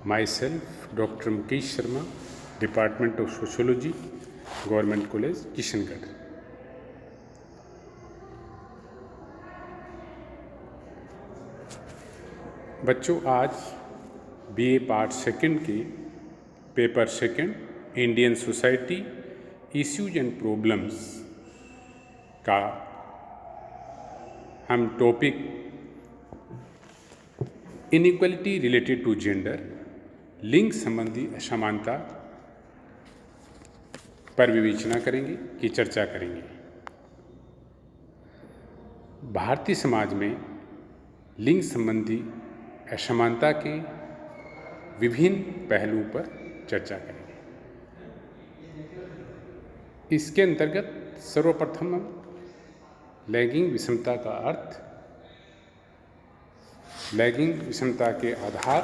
Myself, Dr. Mukesh Sharma, Department of Sociology, Government College, Kishangarh. बच्चों, आज BA part second के paper second Indian society issues and problems का हम topic inequality related to gender, लिंग संबंधी असमानता पर विवेचना करेंगे की चर्चा करेंगे। भारतीय समाज में लिंग संबंधी असमानता के विभिन्न पहलुओं पर चर्चा करेंगे। इसके अंतर्गत सर्वप्रथम हम लैंगिक विषमता का अर्थ, लैंगिक विषमता के आधार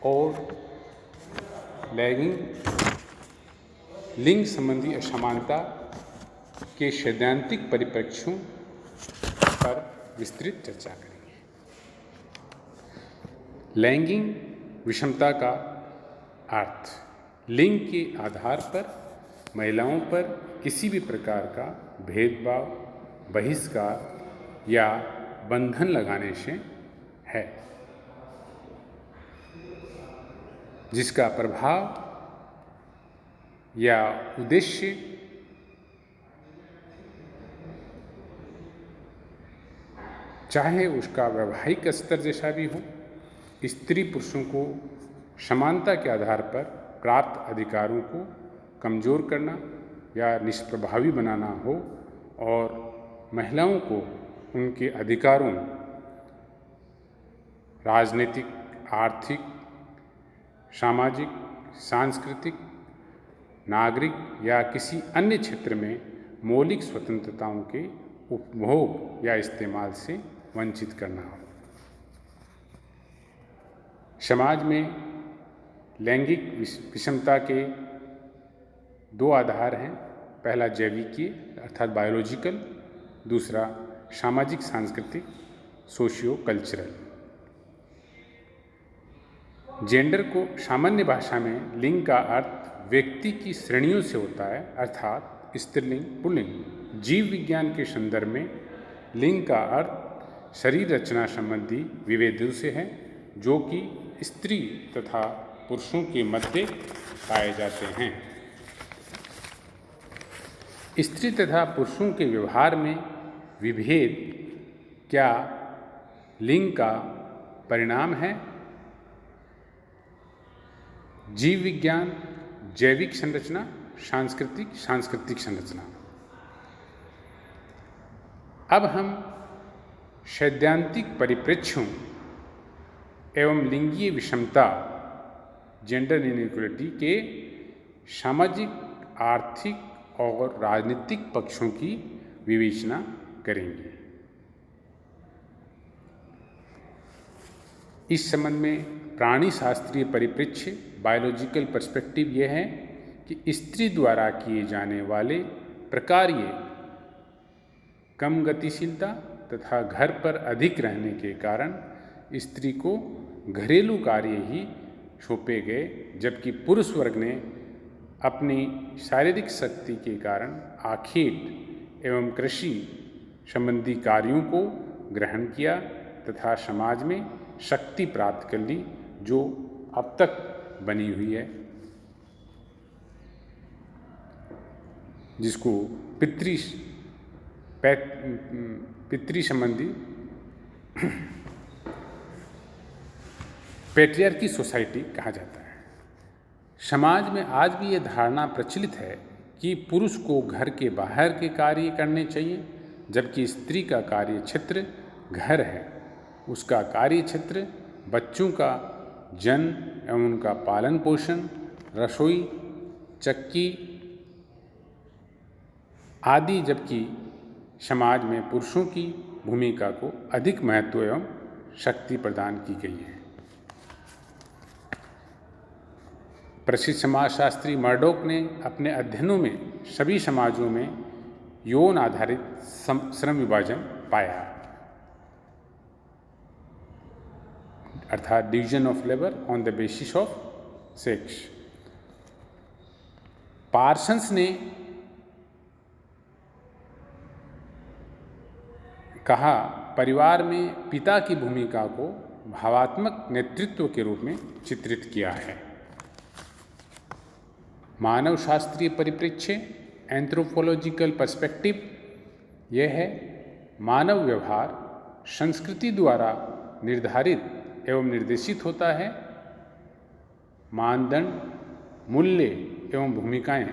और लिंग संबंधी असमानता के सैद्धांतिक परिप्रेक्ष्यों पर विस्तृत चर्चा करेंगे। लैंगिक विषमता का अर्थ लिंग के आधार पर महिलाओं पर किसी भी प्रकार का भेदभाव, बहिष्कार या बंधन लगाने से है, जिसका प्रभाव या उद्देश्य चाहे उसका वैवाहिक स्तर जैसा भी हो, स्त्री पुरुषों को समानता के आधार पर प्राप्त अधिकारों को कमज़ोर करना या निष्प्रभावी बनाना हो, और महिलाओं को उनके अधिकारों, राजनीतिक, आर्थिक, सामाजिक, सांस्कृतिक, नागरिक या किसी अन्य क्षेत्र में मौलिक स्वतंत्रताओं के उपभोग या इस्तेमाल से वंचित करना हो। समाज में लैंगिक विषमता के दो आधार हैं। पहला जैविकीय अर्थात बायोलॉजिकल, दूसरा सामाजिक सांस्कृतिक सोशियो कल्चरल। जेंडर को सामान्य भाषा में लिंग का अर्थ व्यक्ति की श्रेणियों से होता है, अर्थात स्त्रीलिंग, पुल्लिंग। जीव विज्ञान के संदर्भ में लिंग का अर्थ शरीर रचना संबंधी विभेदों से है, जो कि स्त्री तथा पुरुषों के मध्य पाए जाते हैं। स्त्री तथा पुरुषों के व्यवहार में विभेद क्या लिंग का परिणाम है? जीव विज्ञान, जैविक संरचना, सांस्कृतिक संरचना। अब हम सैद्धांतिक परिप्रेक्ष्यों एवं लिंगीय विषमता, जेंडर इनइक्वलिटी के सामाजिक, आर्थिक और राजनीतिक पक्षों की विवेचना करेंगे। इस संबंध में प्राणी शास्त्रीय परिप्रेक्ष्य, बायोलॉजिकल पर्सपेक्टिव यह है कि स्त्री द्वारा किए जाने वाले प्रकार्य कम गतिशीलता तथा घर पर अधिक रहने के कारण स्त्री को घरेलू कार्य ही सौंपे गए, जबकि पुरुष वर्ग ने अपनी शारीरिक शक्ति के कारण आखेट एवं कृषि संबंधी कार्यों को ग्रहण किया तथा समाज में शक्ति प्राप्त कर ली, जो अब तक बनी हुई है, जिसको पितृ संबंधी पैट्रियार्की सोसाइटी कहा जाता है। समाज में आज भी ये धारणा प्रचलित है कि पुरुष को घर के बाहर के कार्य करने चाहिए, जबकि स्त्री का कार्य क्षेत्र घर है। उसका कार्य क्षेत्र बच्चों का जन्म एवं उनका पालन पोषण, रसोई, चक्की आदि, जबकि समाज में पुरुषों की भूमिका को अधिक महत्व एवं शक्ति प्रदान की गई है। प्रसिद्ध समाजशास्त्री मर्डॉक ने अपने अध्ययनों में सभी समाजों में यौन आधारित श्रम विभाजन पाया। अर्थात division of labour on the basis of sex. Parsons ने कहा परिवार में पिता की भूमिका को भावात्मक नेतृत्व के रूप में चित्रित किया है। मानव शास्त्रीय परिप्रेक्ष्य एंथ्रोपोलॉजिकल पर्सपेक्टिव यह है मानव व्यवहार संस्कृति द्वारा निर्धारित एवं निर्देशित होता है। मानदंड मूल्य एवं भूमिकाएं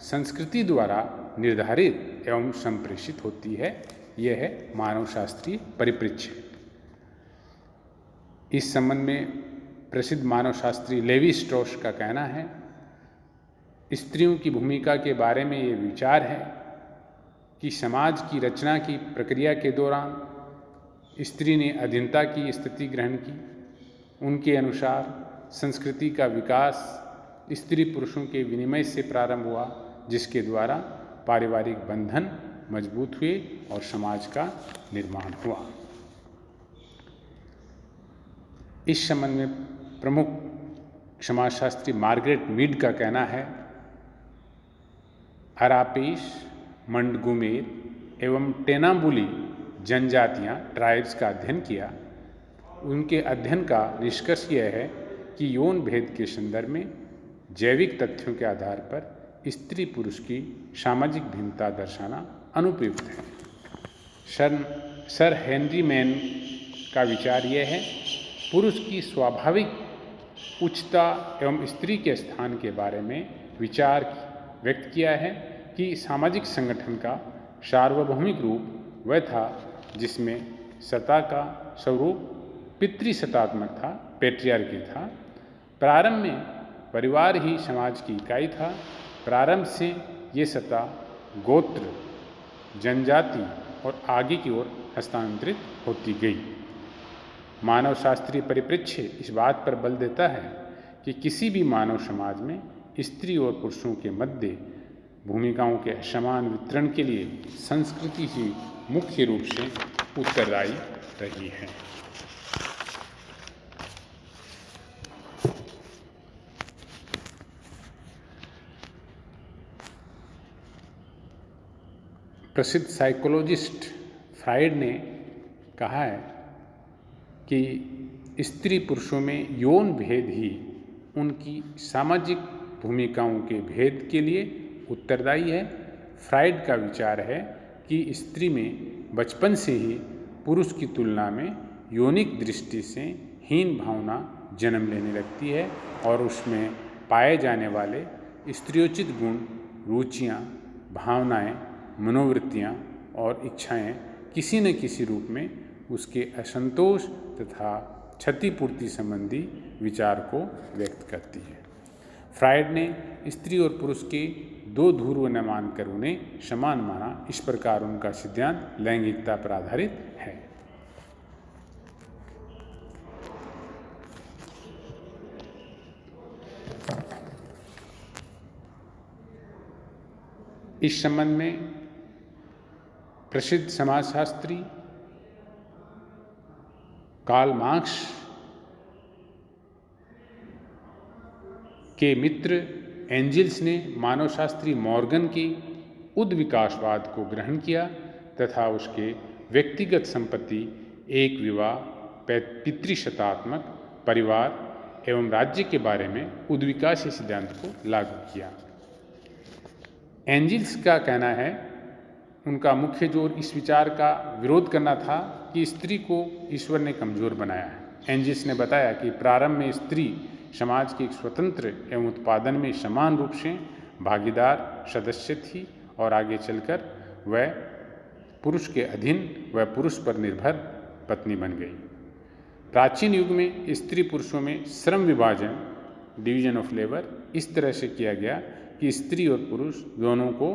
संस्कृति द्वारा निर्धारित एवं संप्रेषित होती है। यह है मानव शास्त्रीय परिप्रेक्ष्य। इस संबंध में प्रसिद्ध मानव शास्त्री लेवी स्ट्रॉस का कहना है स्त्रियों की भूमिका के बारे में ये विचार है कि समाज की रचना की प्रक्रिया के दौरान स्त्री ने अधीनता की स्थिति ग्रहण की। उनके अनुसार संस्कृति का विकास स्त्री पुरुषों के विनिमय से प्रारंभ हुआ, जिसके द्वारा पारिवारिक बंधन मजबूत हुए और समाज का निर्माण हुआ। इस संबंध में प्रमुख समाजशास्त्री मार्गरेट मीड का कहना है अरापेश, मंडगुमेर एवं टेनाम्बुली जनजातियां ट्राइब्स का अध्ययन किया। उनके अध्ययन का निष्कर्ष यह है कि यौन भेद के संदर्भ में जैविक तथ्यों के आधार पर स्त्री पुरुष की सामाजिक भिन्नता दर्शाना अनुपयुक्त है। सर हेनरी मैन का विचार यह है पुरुष की स्वाभाविक उच्चता एवं स्त्री के स्थान के बारे में विचार व्यक्त किया है कि सामाजिक संगठन का सार्वभौमिक रूप वह था जिसमें सत्ता का स्वरूप पितृसत्तात्मक था, पैट्रियार्की था। प्रारंभ में परिवार ही समाज की इकाई था। प्रारंभ से ये सत्ता गोत्र, जनजाति और आगे की ओर हस्तांतरित होती गई। मानव शास्त्रीय परिप्रेक्ष्य इस बात पर बल देता है कि किसी भी मानव समाज में स्त्री और पुरुषों के मध्य भूमिकाओं के समान वितरण के लिए संस्कृति ही मुख्य रूप से उत्तरदायी रही है। प्रसिद्ध साइकोलॉजिस्ट फ्राइड ने कहा है कि स्त्री पुरुषों में यौन भेद ही उनकी सामाजिक भूमिकाओं के भेद के लिए उत्तरदायी है। फ्राइड का विचार है कि स्त्री में बचपन से ही पुरुष की तुलना में यौनिक दृष्टि से हीन भावना जन्म लेने लगती है और उसमें पाए जाने वाले स्त्रियोचित गुण, रुचियाँ, भावनाएं, मनोवृत्तियाँ और इच्छाएं किसी न किसी रूप में उसके असंतोष तथा क्षतिपूर्ति संबंधी विचार को व्यक्त करती है। फ्राइड ने स्त्री और पुरुष के दो ध्रुव न मानकर उन्हें समान माना। इस प्रकार उनका सिद्धांत लैंगिकता पर आधारित है। इस संबंध में प्रसिद्ध समाजशास्त्री कार्ल मार्क्स के मित्र एंजिल्स ने मानवशास्त्री मॉर्गन के उद्विकासवाद को ग्रहण किया तथा उसके व्यक्तिगत संपत्ति, एक विवाह, पितृसत्तात्मक परिवार एवं राज्य के बारे में उद्विकास सिद्धांत को लागू किया। एंजिल्स का कहना है उनका मुख्य जोर इस विचार का विरोध करना था कि स्त्री को ईश्वर ने कमजोर बनाया है। एंजिल्स ने बताया कि प्रारंभ में स्त्री समाज के एक स्वतंत्र एवं उत्पादन में समान रूप से भागीदार सदस्य थी और आगे चलकर वह पुरुष के अधीन व पुरुष पर निर्भर पत्नी बन गई। प्राचीन युग में स्त्री पुरुषों में श्रम विभाजन, डिवीजन ऑफ लेबर, इस तरह से किया गया कि स्त्री और पुरुष दोनों को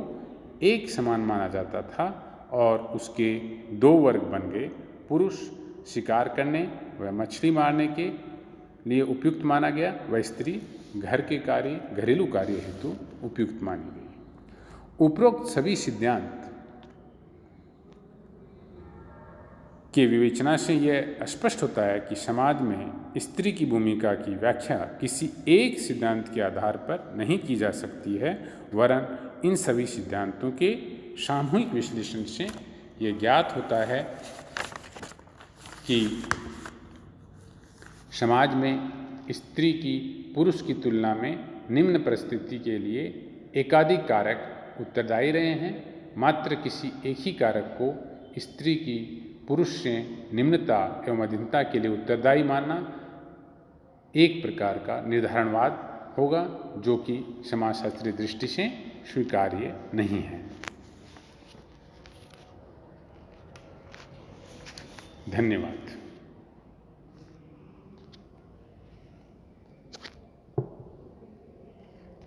एक समान माना जाता था और उसके दो वर्ग बन गए। पुरुष शिकार करने व मछली मारने के लिए उपयुक्त माना गया, वह स्त्री घर के कार्य, घरेलू कार्य हेतु उपयुक्त मानी गई। उपरोक्त सभी सिद्धांत के विवेचना से यह स्पष्ट होता है कि समाज में स्त्री की भूमिका की व्याख्या किसी एक सिद्धांत के आधार पर नहीं की जा सकती है, वरन इन सभी सिद्धांतों के सामूहिक विश्लेषण से ये ज्ञात होता है कि समाज में स्त्री की पुरुष की तुलना में निम्न परिस्थिति के लिए एकाधिक कारक उत्तरदायी रहे हैं। मात्र किसी एक ही कारक को स्त्री की पुरुष से निम्नता एवं अधीनता के लिए उत्तरदायी मानना एक प्रकार का निर्धारणवाद होगा, जो कि समाजशास्त्रीय दृष्टि से स्वीकार्य नहीं है। धन्यवाद।